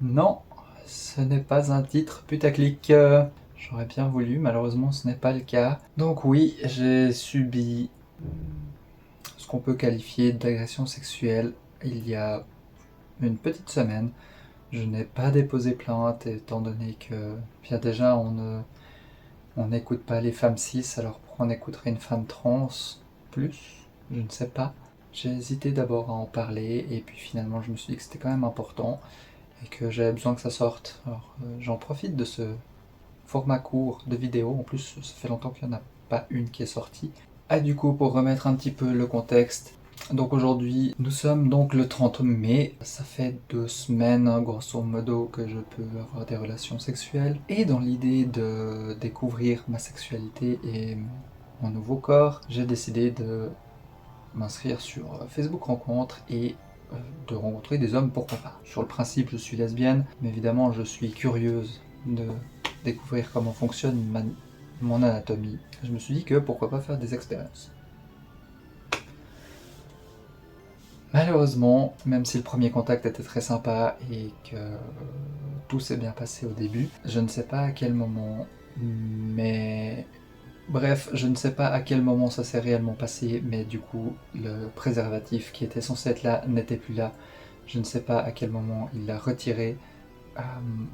Non, ce n'est pas un titre putaclic. J'aurais bien voulu, malheureusement ce n'est pas le cas. Donc oui, j'ai subi ce qu'on peut qualifier d'agression sexuelle il y a une petite semaine. Je n'ai pas déposé plainte étant donné que bien déjà on n'écoute pas les femmes cis, alors pourquoi on écouterait une femme trans plus? Je ne sais pas. J'ai hésité d'abord à en parler et puis finalement je me suis dit que c'était quand même important et que j'avais besoin que ça sorte. Alors j'en profite de ce format court de vidéo, en plus ça fait longtemps qu'il n'y en a pas une qui est sortie. Ah du coup pour remettre un petit peu le contexte, donc aujourd'hui nous sommes donc le 30 mai, ça fait 2 semaines grosso modo que je peux avoir des relations sexuelles et dans l'idée de découvrir ma sexualité et mon nouveau corps, j'ai décidé de m'inscrire sur Facebook Rencontres et de rencontrer des hommes, pourquoi pas. Sur le principe, je suis lesbienne, mais évidemment, je suis curieuse de découvrir comment fonctionne mon anatomie. Je me suis dit que pourquoi pas faire des expériences. Malheureusement, même si le premier contact était très sympa et que tout s'est bien passé au début, je ne sais pas à quel moment, mais bref, je ne sais pas à quel moment ça s'est réellement passé, mais du coup, le préservatif qui était censé être là n'était plus là. Je ne sais pas à quel moment il l'a retiré. Euh,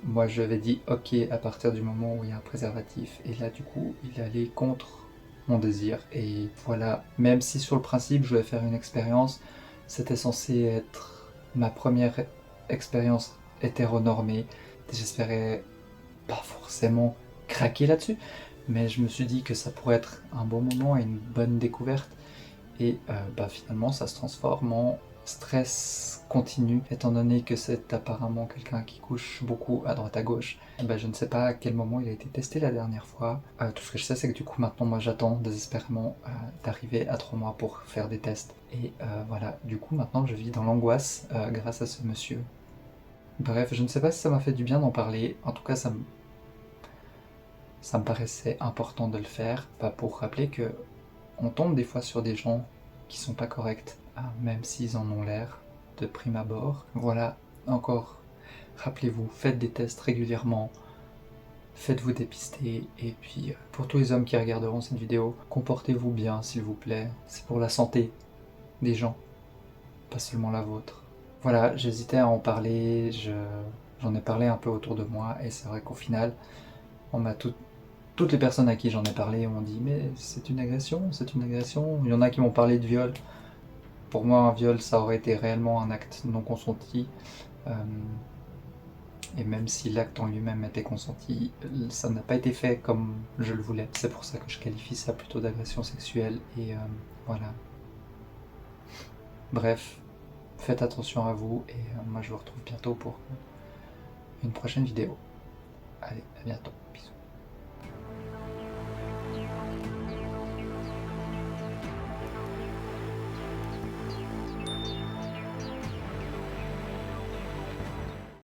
Moi, je lui avais dit ok à partir du moment où il y a un préservatif. Et là, du coup, il est allé contre mon désir. Et voilà, même si sur le principe, je voulais faire une expérience, c'était censé être ma première expérience hétéronormée. J'espérais pas forcément craquer là-dessus, mais je me suis dit que ça pourrait être un bon moment et une bonne découverte. Et finalement, ça se transforme en stress continu, étant donné que c'est apparemment quelqu'un qui couche beaucoup à droite à gauche. Je ne sais pas à quel moment il a été testé la dernière fois. Tout ce que je sais, c'est que du coup, maintenant, moi, j'attends désespérément d'arriver à 3 mois pour faire des tests. Et voilà, du coup, maintenant, je vis dans l'angoisse grâce à ce monsieur. Bref, je ne sais pas si ça m'a fait du bien d'en parler. En tout cas, ça me paraissait important de le faire, pour rappeler que on tombe des fois sur des gens qui sont pas corrects, même s'ils en ont l'air de prime abord. Voilà, encore, rappelez-vous, faites des tests régulièrement, faites-vous dépister, et puis pour tous les hommes qui regarderont cette vidéo, comportez-vous bien s'il vous plaît, c'est pour la santé des gens, pas seulement la vôtre. Voilà, j'hésitais à en parler, j'en ai parlé un peu autour de moi, et c'est vrai qu'au final, on m'a toutes les personnes à qui j'en ai parlé m'ont dit mais c'est une agression, c'est une agression. Il y en a qui m'ont parlé de viol. Pour moi, un viol, ça aurait été réellement un acte non consenti. Euh, et même si l'acte en lui-même était consenti, ça n'a pas été fait comme je le voulais. C'est pour ça que je qualifie ça plutôt d'agression sexuelle. Et voilà. Bref, faites attention à vous et moi je vous retrouve bientôt pour une prochaine vidéo. Allez, à bientôt. Bisous.